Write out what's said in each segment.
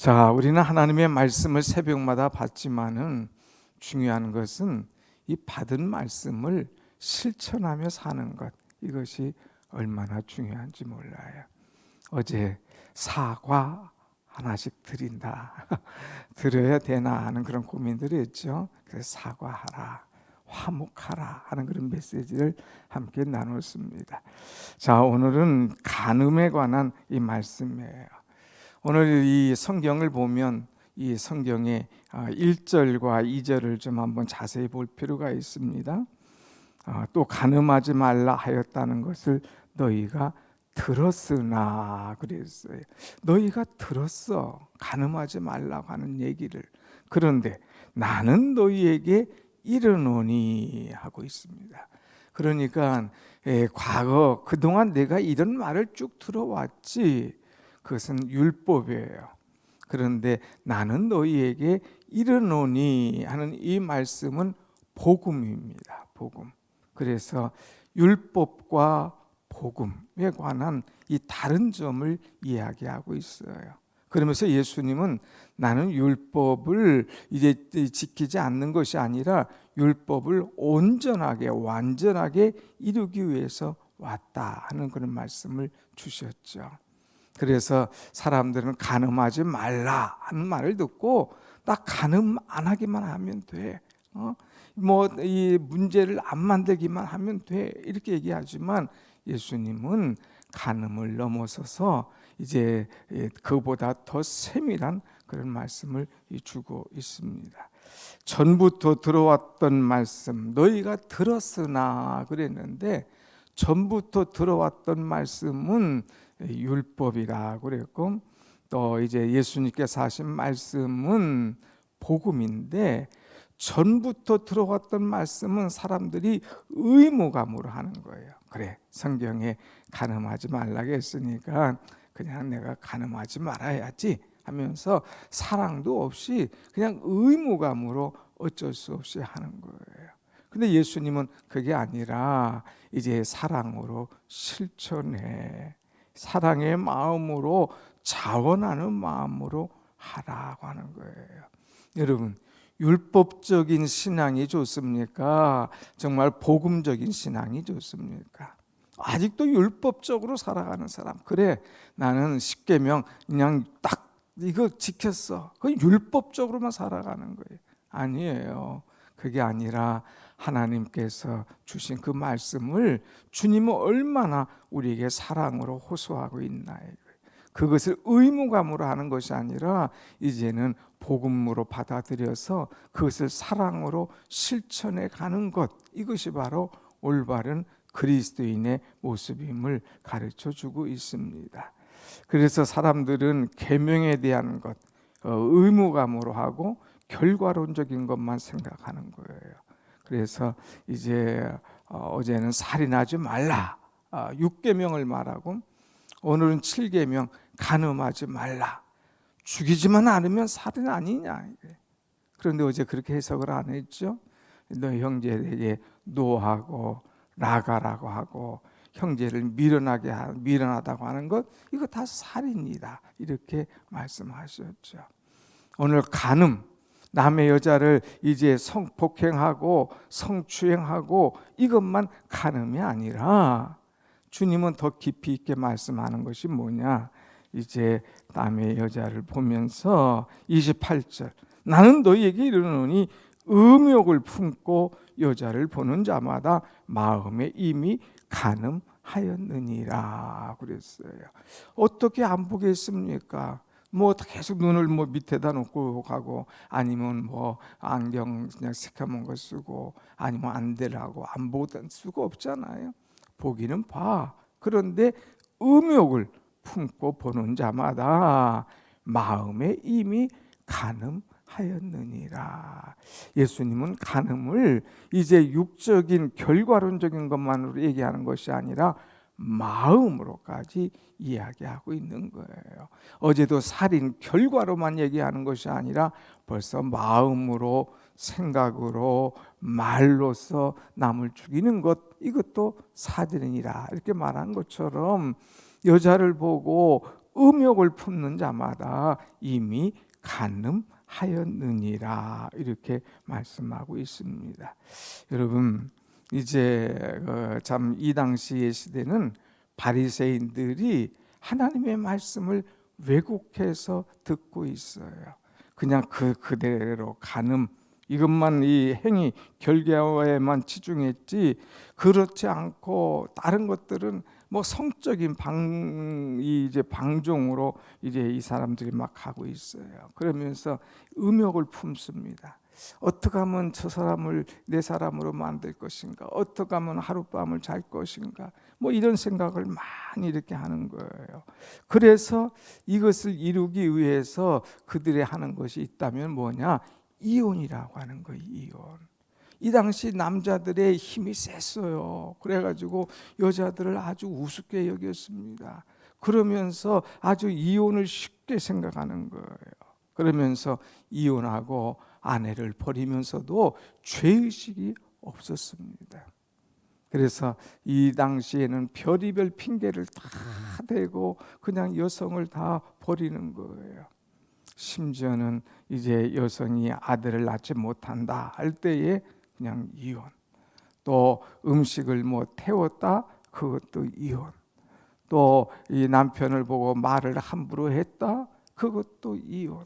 자, 우리는 하나님의 말씀을 새벽마다 받지만은 중요한 것은 이 받은 말씀을 실천하며 사는 것, 이것이 얼마나 중요한지 몰라요. 어제 사과 하나씩 드린다, 드려야 되나 하는 그런 고민들이 있죠. 그래서 사과하라, 화목하라 하는 그런 메시지를 함께 나눴습니다. 자, 오늘은 간음에 관한 이 말씀이에요. 오늘 이 성경을 보면 이 성경의 1절과 2절을 좀 한번 자세히 볼 필요가 있습니다. 또 간음하지 말라 하였다는 것을 너희가 들었으나 그랬어요. 너희가 들었어. 간음하지 말라고 하는 얘기를. 그런데 나는 너희에게 이르노니 하고 있습니다. 그러니까 과거 그동안 내가 이런 말을 쭉 들어왔지. 그것은 율법이에요. 그런데 나는 너희에게 이르노니 하는 이 말씀은 복음입니다. 복음. 그래서 율법과 복음에 관한 이 다른 점을 이야기하고 있어요. 그러면서 예수님은 나는 율법을 이제 지키지 않는 것이 아니라 율법을 온전하게 완전하게 이루기 위해서 왔다 하는 그런 말씀을 주셨죠. 그래서 사람들은 간음하지 말라 하는 말을 듣고 딱 간음 안 하기만 하면 돼. 뭐 이 문제를 안 만들기만 하면 돼. 이렇게 얘기하지만 예수님은 간음을 넘어서서 이제 그보다 더 세밀한 그런 말씀을 주고 있습니다. 전부터 들어왔던 말씀 너희가 들었으나 그랬는데 전부터 들어왔던 말씀은 율법이라 그랬고 또 이제 예수님께서 하신 말씀은 복음인데 전부터 들어왔던 말씀은 사람들이 의무감으로 하는 거예요. 그래, 성경에 간음하지 말라고 했으니까 그냥 내가 간음하지 말아야지 하면서 사랑도 없이 그냥 의무감으로 어쩔 수 없이 하는 거예요. 근데 예수님은 그게 아니라 이제 사랑으로 실천해. 사랑의 마음으로 자원하는 마음으로 하라고 하는 거예요. 여러분, 율법적인 신앙이 좋습니까? 정말 복음적인 신앙이 좋습니까? 아직도 율법적으로 살아가는 사람, 그래 나는 십계명 그냥 딱 이거 지켰어, 그 율법적으로만 살아가는 거예요. 아니에요. 그게 아니라 하나님께서 주신 그 말씀을 주님은 얼마나 우리에게 사랑으로 호소하고 있나, 그것을 의무감으로 하는 것이 아니라 이제는 복음으로 받아들여서 그것을 사랑으로 실천해 가는 것, 이것이 바로 올바른 그리스도인의 모습임을 가르쳐 주고 있습니다. 그래서 사람들은 계명에 대한 것 의무감으로 하고 결과론적인 것만 생각하는 거예요. 그래서 이제 어제는 살인하지 말라 6계명을 말하고 오늘은 7계명 간음하지 말라, 죽이지만 않으면 살인 아니냐. 그런데 어제 그렇게 해석을 안 했죠. 너 형제에게 노하고 나가라고 하고 형제를 미련하다고 하는 것, 이거 다 살인이다, 이렇게 말씀하셨죠. 오늘 간음, 남의 여자를 이제 성폭행하고 성추행하고 이것만 간음이 아니라 주님은 더 깊이 있게 말씀하는 것이 뭐냐. 이제 남의 여자를 보면서 28절 나는 너희에게 이르노니 음욕을 품고 여자를 보는 자마다 마음에 이미 간음하였느니라 그랬어요. 어떻게 안 보겠습니까? 뭐 계속 눈을 뭐 밑에다 놓고 가고 아니면 뭐 안경 그냥 새까만 거 쓰고 아니면 안대를 하고 안 보던 수가 없잖아요. 보기는 봐. 그런데 음욕을 품고 보는 자마다 마음에 이미 간음하였느니라. 예수님은 간음을 이제 육적인 결과론적인 것만으로 얘기하는 것이 아니라 마음으로까지 이야기하고 있는 거예요. 어제도 살인 결과로만 얘기하는 것이 아니라 벌써 마음으로, 생각으로, 말로써 남을 죽이는 것, 이것도 살인이라 이렇게 말한 것처럼 여자를 보고 음욕을 품는 자마다 이미 간음하였느니라 이렇게 말씀하고 있습니다. 여러분 이제 참 이 당시의 시대는 바리새인들이 하나님의 말씀을 왜곡해서 듣고 있어요. 그냥 그대로 간음 이것만 이 행위 결과에만 치중했지 그렇지 않고 다른 것들은 뭐 성적인 이제 방종으로 이제 이 사람들이 막 하고 있어요. 그러면서 음욕을 품습니다. 어떻게 하면 저 사람을 내 사람으로 만들 것인가? 어떻게 하면 하룻밤을 잘 것인가? 뭐 이런 생각을 많이 이렇게 하는 거예요. 그래서 이것을 이루기 위해서 그들이 하는 것이 있다면 뭐냐? 이혼이라고 하는 거예요. 이혼. 이 당시 남자들의 힘이 셌어요. 그래가지고 여자들을 아주 우습게 여겼습니다. 그러면서 아주 이혼을 쉽게 생각하는 거예요. 그러면서 이혼하고 아내를 버리면서도 죄의식이 없었습니다. 그래서 이 당시에는 별의별 핑계를 다 대고 그냥 여성을 다 버리는 거예요. 심지어는 이제 여성이 아들을 낳지 못한다 할 때에 그냥 이혼. 또 음식을 뭐 태웠다 그것도 이혼. 또 이 남편을 보고 말을 함부로 했다 그것도 이혼.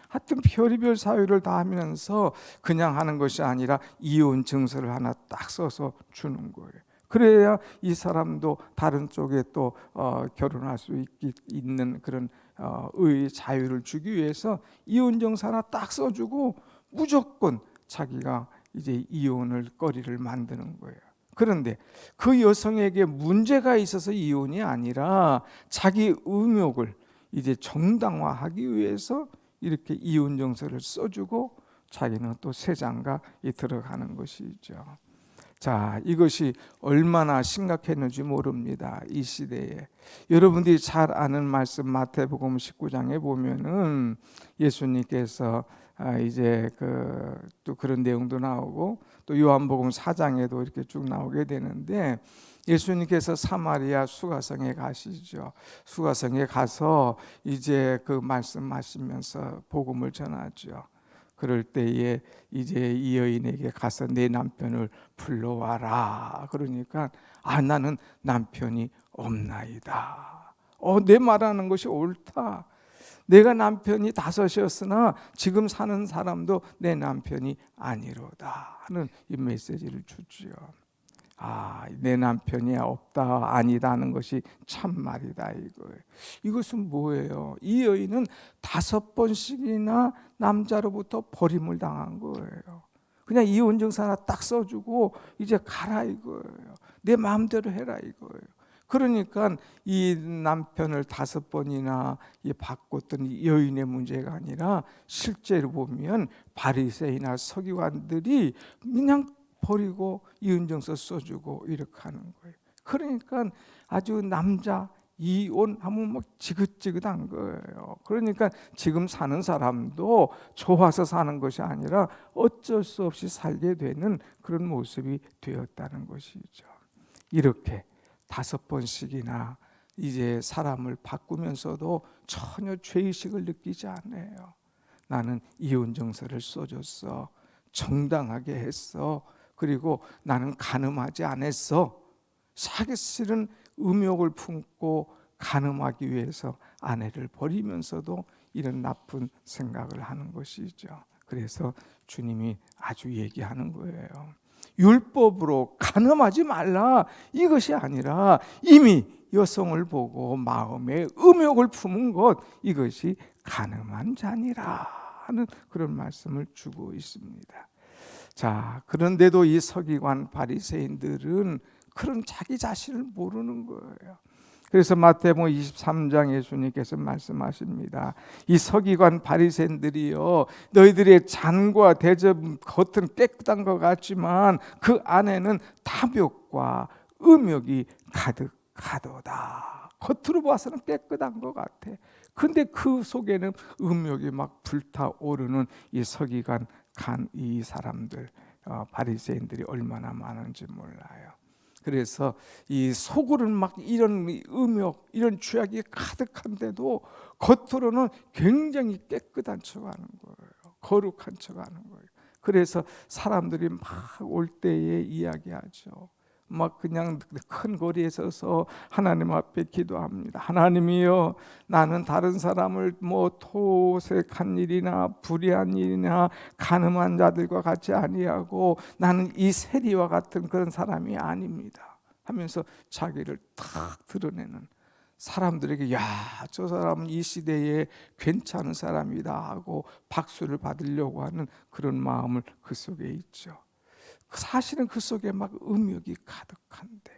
하여튼 별의별 사유를 다 하면서 그냥 하는 것이 아니라 이혼 증서를 하나 딱 써서 주는 거예요. 그래야 이 사람도 다른 쪽에 또 결혼할 수 있는 그런 의 자유를 주기 위해서 이혼 증서 하나 딱 써주고 무조건 자기가 이제 이혼을 거리를 만드는 거예요. 그런데 그 여성에게 문제가 있어서 이혼이 아니라 자기 음욕을 이제 정당화하기 위해서 이렇게 이혼 증서를 써주고 자기는 또 새 장가에 들어가는 것이죠. 자, 이것이 얼마나 심각했는지 모릅니다. 이 시대에. 여러분들이 잘 아는 말씀 마태복음 19장에 보면은 예수님께서 이제 또 그런 내용도 나오고 또 요한복음 4장에도 이렇게 쭉 나오게 되는데 예수님께서 사마리아 수가성에 가시죠. 수가성에 가서 이제 그 말씀하시면서 복음을 전하죠. 그럴 때에 이제 이 여인에게 가서 내 남편을 불러와라. 그러니까 나는 남편이 없나이다. 내 말하는 것이 옳다. 내가 남편이 5이었으나 지금 사는 사람도 내 남편이 아니로다 하는 이 메시지를 주지요. 내 남편이 없다 아니다 하는 것이 참말이다 이거예요. 이것은 뭐예요? 이 여인은 5번씩이나 남자로부터 버림을 당한 거예요. 그냥 이혼 증서 하나 딱 써주고 이제 가라 이거예요. 내 마음대로 해라 이거예요. 그러니까 이 남편을 5번이나 바꿨던 이 여인의 문제가 아니라 실제로 보면 바리새인이나 서기관들이 그냥 버리고 이혼증서 써주고 이렇게 하는 거예요. 그러니까 아주 남자 이혼하면 막 지긋지긋한 거예요. 그러니까 지금 사는 사람도 좋아서 사는 것이 아니라 어쩔 수 없이 살게 되는 그런 모습이 되었다는 것이죠. 이렇게 5번씩이나 이제 사람을 바꾸면서도 전혀 죄의식을 느끼지 않아요. 나는 이혼증서를 써줬어. 정당하게 했어. 그리고 나는 간음하지 않았어. 사실은 음욕을 품고 간음하기 위해서 아내를 버리면서도 이런 나쁜 생각을 하는 것이죠. 그래서 주님이 아주 얘기하는 거예요. 율법으로 간음하지 말라 이것이 아니라 이미 여성을 보고 마음에 음욕을 품은 것 이것이 간음한 자니라 하는 그런 말씀을 주고 있습니다. 자, 그런데도 이 서기관 바리새인들은 그런 자기 자신을 모르는 거예요. 그래서 마태복음 23장 예수님께서 말씀하십니다. 이 서기관 바리새인들이요, 너희들의 잔과 대접 겉은 깨끗한 것 같지만 그 안에는 탐욕과 음욕이 가득하도다. 겉으로 봐서는 깨끗한 것 같아. 근데 그 속에는 음욕이 막 불타오르는 이 서기관 이 사람들 바리새인들이 얼마나 많은지 몰라요. 그래서 이 속으로는 막 이런 음욕, 이런 죄악이 가득한데도 겉으로는 굉장히 깨끗한 척하는 거예요. 거룩한 척하는 거예요. 그래서 사람들이 막 올 때에 이야기하죠. 막 그냥 큰 거리에 서서 하나님 앞에 기도합니다. 하나님이여, 나는 다른 사람을 뭐 토색한 일이나 불의한 일이나 간음한 자들과 같이 아니하고 나는 이 세리와 같은 그런 사람이 아닙니다 하면서 자기를 탁 드러내는, 사람들에게 야, 저 사람은 이 시대에 괜찮은 사람이다 하고 박수를 받으려고 하는 그런 마음을 그 속에 있죠. 사실은 그 속에 막 음욕이 가득한데,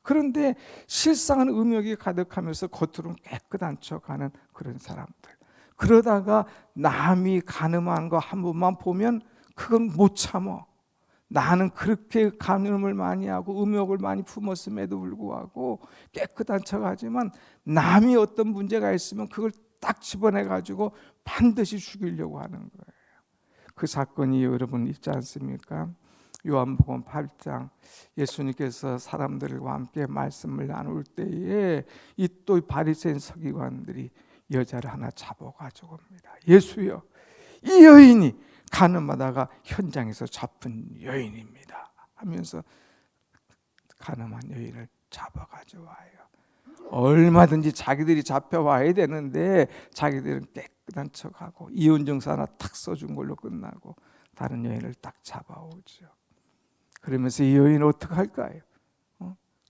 그런데 실상은 음욕이 가득하면서 겉으로는 깨끗한 척하는 그런 사람들. 그러다가 남이 간음한 거 한 번만 보면 그건 못 참어. 나는 그렇게 간음을 많이 하고 음욕을 많이 품었음에도 불구하고 깨끗한 척하지만 남이 어떤 문제가 있으면 그걸 딱 집어내 가지고 반드시 죽이려고 하는 거예요. 그 사건이 여러분 있지 않습니까? 요한복음 8장, 예수님께서 사람들과 함께 말씀을 나눌 때에 이 또 바리새인 서기관들이 여자를 하나 잡아가지고 옵니다. 예수여, 이 여인이 간음하다가 현장에서 잡힌 여인입니다 하면서 간음한 여인을 잡아가지고 와요. 얼마든지 자기들이 잡혀와야 되는데 자기들은 깨끗한 척하고 이혼증서 하나 탁 써준 걸로 끝나고 다른 여인을 딱 잡아오죠. 그러면서 이 여인은 어떻게 할까요?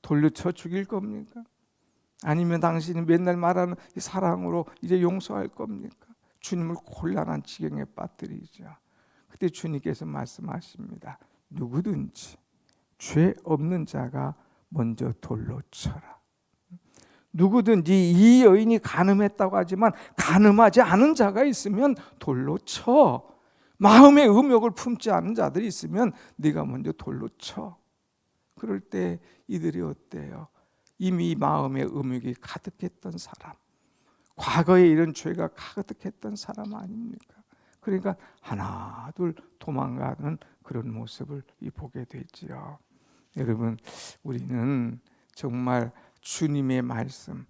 돌려쳐 죽일 겁니까? 아니면 당신이 맨날 말하는 이 사랑으로 이제 용서할 겁니까? 주님을 곤란한 지경에 빠뜨리죠. 그때 주님께서 말씀하십니다. 누구든지 죄 없는 자가 먼저 돌로 쳐라. 누구든지, 이 여인이 간음했다고 하지만 간음하지 않은 자가 있으면 돌로 쳐. 마음의 음욕을 품지 않은 자들이 있으면 네가 먼저 돌로 쳐. 그럴 때 이들이 어때요? 이미 마음의 음욕이 가득했던 사람, 과거에 이런 죄가 가득했던 사람 아닙니까? 그러니까 하나 둘 도망가는 그런 모습을 보게 되지요. 여러분, 우리는 정말 주님의 말씀,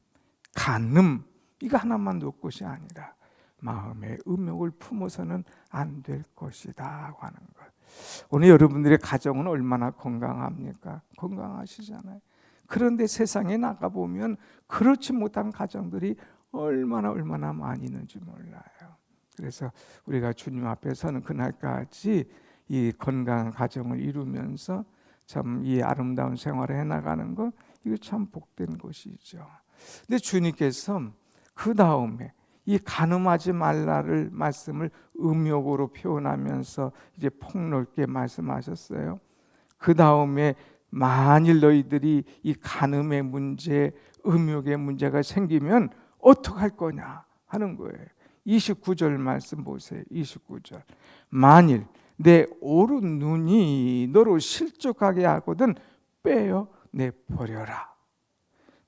간음 이거 하나만 놓을 것이 아니라 마음의 음욕을 품어서는 안 될 것이다 하는 것. 오늘 여러분들의 가정은 얼마나 건강합니까? 건강하시잖아요. 그런데 세상에 나가보면 그렇지 못한 가정들이 얼마나 많이 있는지 몰라요. 그래서 우리가 주님 앞에 서는 그날까지 이 건강한 가정을 이루면서 참 이 아름다운 생활을 해나가는 것, 이거 참 복된 것이죠. 근데 주님께서 그 다음에 이 간음하지 말라를 말씀을 음욕으로 표현하면서 이제 폭넓게 말씀하셨어요. 그 다음에 만일 너희들이 이 간음의 문제, 음욕의 문제가 생기면 어떡할 거냐 하는 거예요. 29절 말씀 보세요. 29절. 만일 내 오른 눈이 너로 실족하게 하거든 빼어 내버려라.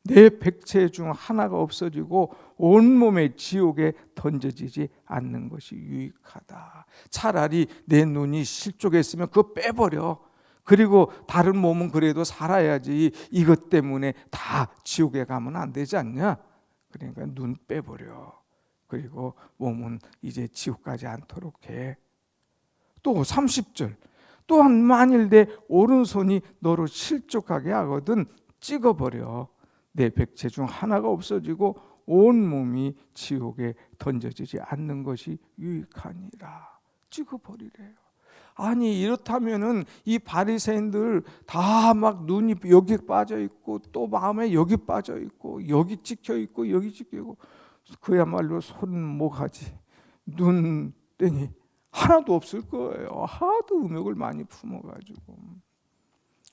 내 백체 중 하나가 없어지고 온몸의 지옥에 던져지지 않는 것이 유익하다. 차라리 내 눈이 실족했으면 그거 빼버려. 그리고 다른 몸은 그래도 살아야지. 이것 때문에 다 지옥에 가면 안 되지 않냐? 그러니까 눈 빼버려. 그리고 몸은 이제 지옥 가지 않도록 해. 또 30절. 또한 만일 내 오른손이 너로 실족하게 하거든 찍어버려. 내 백체 중 하나가 없어지고 온 몸이 지옥에 던져지지 않는 것이 유익하니라. 찍어버리래요. 아니, 이렇다면은 이 바리새인들 다 막 눈이 여기 빠져 있고 또 마음에 여기 빠져 있고 여기 찍혀 있고 여기 찍혀 있고 그야말로 손모가지 눈땡이 하나도 없을 거예요. 하도 음욕을 많이 품어가지고.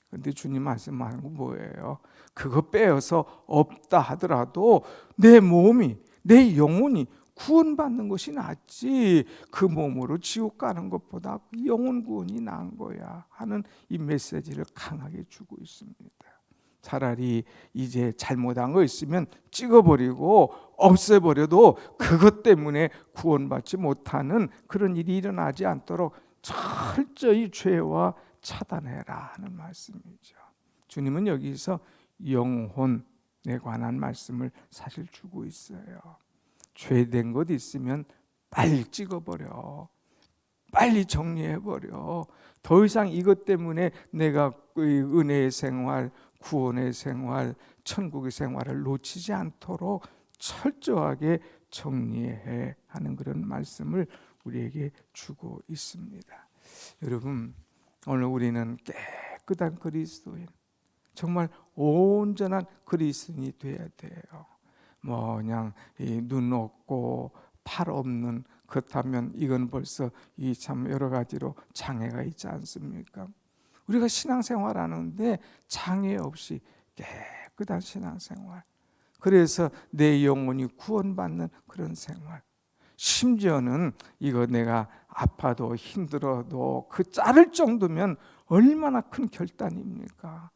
근데 주님 말씀하는 건 뭐예요? 그거 빼어서 없다 하더라도 내 몸이, 내 영혼이 구원받는 것이 낫지 그 몸으로 지옥 가는 것보다 영혼 구원이 나은 거야 하는 이 메시지를 강하게 주고 있습니다. 차라리 이제 잘못한 거 있으면 찍어버리고 없애버려도 그것 때문에 구원받지 못하는 그런 일이 일어나지 않도록 철저히 죄와 차단해라 하는 말씀이죠. 주님은 여기서 영혼에 관한 말씀을 사실 주고 있어요. 죄된 것 있으면 빨리 찍어버려. 빨리 정리해버려. 더 이상 이것 때문에 내가 은혜의 생활, 구원의 생활, 천국의 생활을 놓치지 않도록 철저하게 정리해 하는 그런 말씀을 우리에게 주고 있습니다. 여러분, 오늘 우리는 깨끗한 그리스도인, 정말 온전한 그리스도인이 돼야 돼요. 뭐 그냥 눈 없고 팔 없는, 그렇다면 이건 벌써 이 참 여러 가지로 장애가 있지 않습니까? 우리가 신앙생활하는데 장애 없이 깨끗한 신앙생활, 그래서 내 영혼이 구원받는 그런 생활, 심지어는 이거 내가 아파도 힘들어도 그 자를 정도면 얼마나 큰 결단입니까?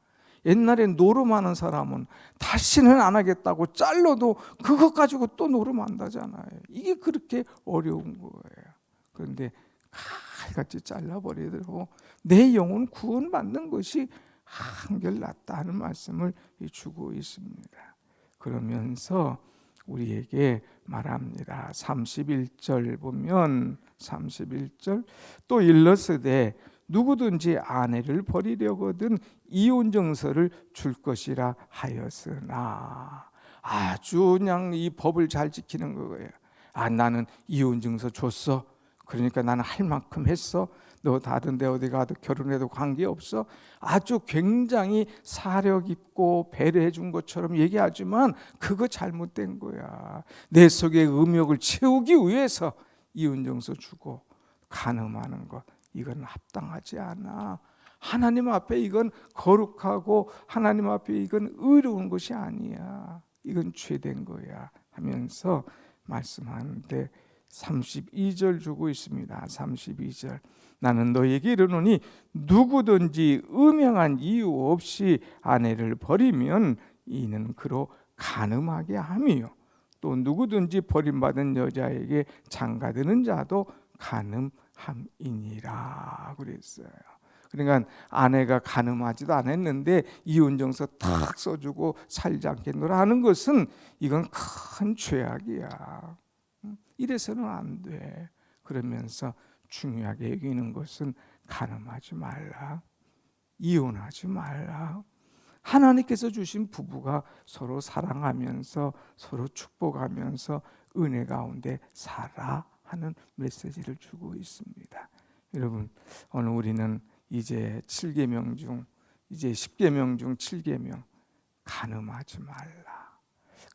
옛날에 노름하는 사람은 다시는 안 하겠다고 잘라도 그것 가지고 또 노름한다잖아요. 이게 그렇게 어려운 거예요. 그런데 칼같이 잘라버리더라고 내 영혼 구원받는 것이 한결 낫다 하는 말씀을 주고 있습니다. 그러면서 우리에게 말합니다. 31절 보면 31절 또 일러스되 누구든지 아내를 버리려거든 이혼증서를 줄 것이라 하였으나, 아주 그냥 이 법을 잘 지키는 거예요. 나는 이혼증서 줬어. 그러니까 나는 할 만큼 했어. 너 다른 데 어디 가도 결혼해도 관계없어. 아주 굉장히 사려 깊고 배려해 준 것처럼 얘기하지만 그거 잘못된 거야. 내 속의 음욕을 채우기 위해서 이혼증서 주고 간음하는 것, 이건 합당하지 않아. 하나님 앞에 이건 거룩하고 하나님 앞에 이건 의로운 것이 아니야. 이건 죄된 거야 하면서 말씀하는데 32절 주고 있습니다. 32절 나는 너에게 이르노니 누구든지 음행한 이유 없이 아내를 버리면 이는 그로 간음하게 함이요 또 누구든지 버림받은 여자에게 장가드는 자도 간음함이니라 그랬어요. 그러니까 아내가 간음하지도 않았는데 이혼증서 탁 써주고 살지 않겠노라 하는 것은 이건 큰 죄악이야. 이래서는 안 돼. 그러면서 중요하게 여기는 것은 간음하지 말라, 이혼하지 말라. 하나님께서 주신 부부가 서로 사랑하면서 서로 축복하면서 은혜 가운데 살아 하는 메시지를 주고 있습니다. 여러분, 오늘 우리는 이제 7계명 중 이제 10계명 중 7계명 간음하지 말라.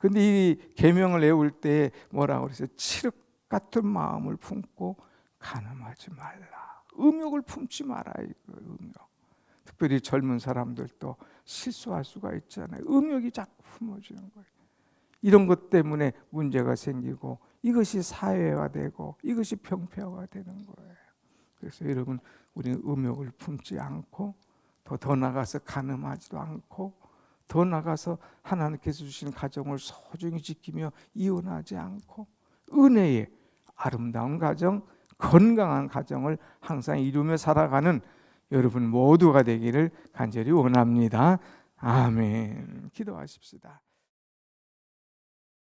근데 이 계명을 외울 때 뭐라고 그랬어요? 칠흑 같은 마음을 품고 간음하지 말라. 음욕을 품지 마라. 이거 음욕. 특별히 젊은 사람들도 실수할 수가 있잖아요. 음욕이 자꾸 품어지는 거예요. 이런 것 때문에 문제가 생기고 이것이 사회화되고 이것이 병폐화되는 거예요. 그래서 여러분, 우리는 음욕을 품지 않고 더 나가서 간음하지도 않고 더 나가서 하나님께서 주신 가정을 소중히 지키며 이혼하지 않고 은혜의 아름다운 가정, 건강한 가정을 항상 이루며 살아가는 여러분 모두가 되기를 간절히 원합니다. 아멘. 기도하십시다.